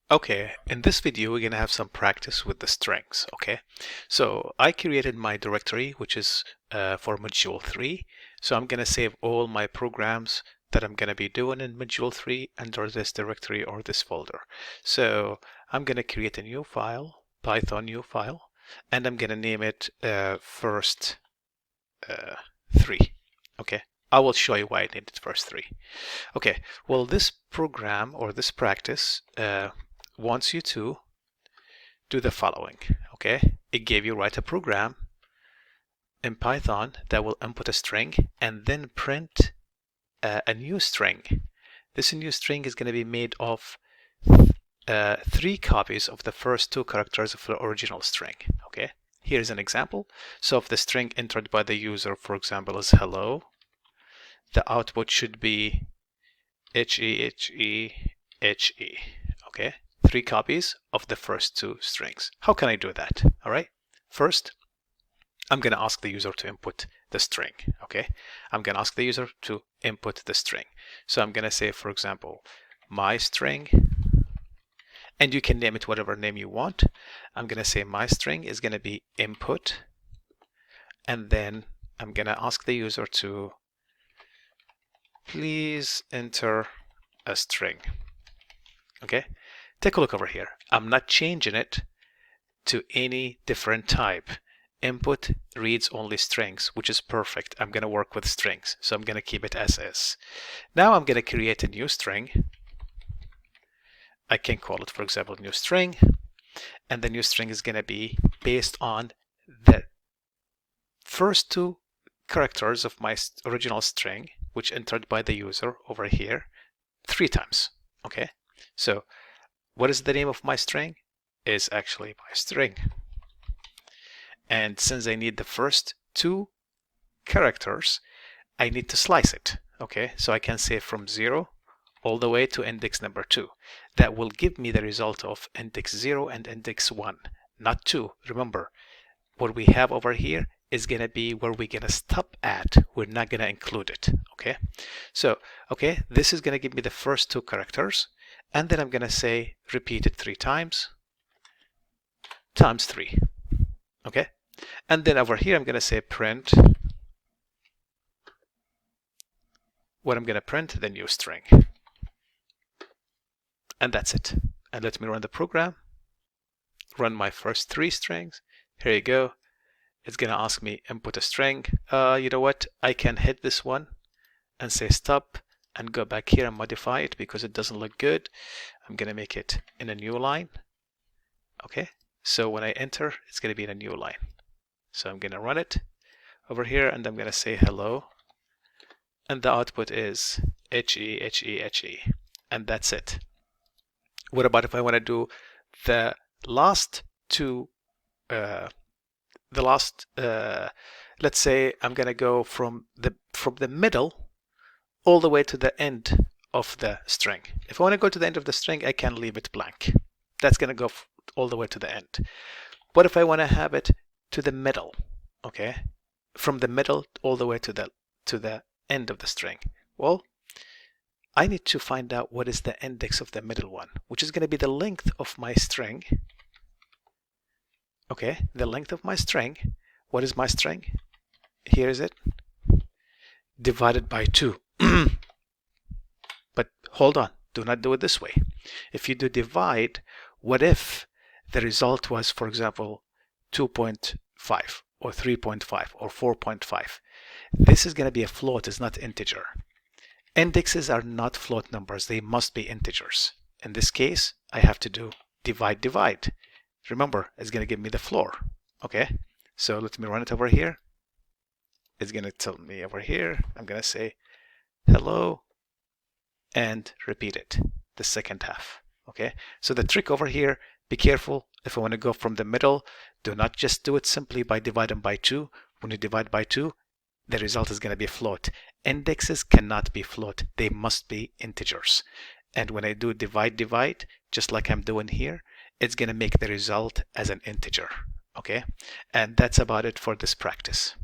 Okay, in this video we're gonna have some practice with the strings. Okay, so I created my directory which is for module 3. So I'm gonna save all my programs that I'm gonna be doing in module 3 under this directory or this folder. So I'm gonna create a new file, Python new file, and I'm gonna name it first 3. Okay, I will show you why I named it first 3. Okay, well, this program or this practice wants you to do the following. Okay, it gave you write a program in Python that will input a string and then print a new string. This new string is going to be made of 3 copies of the first 2 characters of the original string. Okay, here's an example. So if the string entered by the user, for example, is hello, the output should be HE. Okay, 3 copies of the first 2 strings. How can I do that? All right, first I'm going to ask the user to input the string. Okay, I'm going to ask the user to input the string. So I'm going to say, for example, my string, and you can name it whatever name you want. I'm going to say my string is going to be input, and then I'm going to ask the user to please enter a string. Okay, take a look over here. I'm not changing it to any different type. Input reads only strings, which is perfect. I'm going to work with strings, so I'm going to keep it as is. Now I'm going to create a new string. I can call it, for example, new string, and the new string is going to be based on the first 2 characters of my original string, which entered by the user over here 3 times. Okay, so what is the name of my string? Is actually my string. And since I need the first 2 characters, I need to slice it. Okay, so I can say from 0 all the way to index number 2. That will give me the result of index 0 and index 1, not 2. Remember, what we have over here is going to be where we're going to stop at. We're not going to include it. Okay, so okay, this is going to give me the first 2 characters, and then I'm going to say repeat it 3 times 3. Okay, and then over here I'm going to say print what I'm going to print, the new string, and that's it. And let me run the program, run my first 3 strings. Here you go. It's going to ask me input a string. You know what, I can hit this one and say stop and go back here and modify it because it doesn't look good. I'm going to make it in a new line. Okay, so when I enter, it's going to be in a new line. So I'm going to run it over here and I'm going to say hello, and the output is HE, and that's it. What about if I want to do the last 2, let's say I'm going to go from the middle all the way to the end of the string. If I want to go to the end of the string, I can leave it blank. That's going to go all the way to the end. What if I want to have it to the middle? Okay, from the middle all the way to the end of the string. Well, I need to find out what is the index of the middle one, which is going to be the length of my string. Okay, the length of my string. What is my string? Here is it, divided by 2. But hold on, do not do it this way. If you do divide, what if the result was, for example, 2.5 or 3.5 or 4.5? This is going to be a float, it's not integer. Indexes are not float numbers, they must be integers. In this case, I have to do divide. Remember, it's going to give me the floor. Okay, so let me run it over here. It's going to tell me over here, I'm going to say hello and repeat it, the second half. Okay, so the trick over here, be careful. If I want to go from the middle, do not just do it simply by dividing by 2. When you divide by 2, the result is going to be a float. Indexes cannot be float, they must be integers. And when I do divide, just like I'm doing here, it's going to make the result as an integer. Okay, and that's about it for this practice.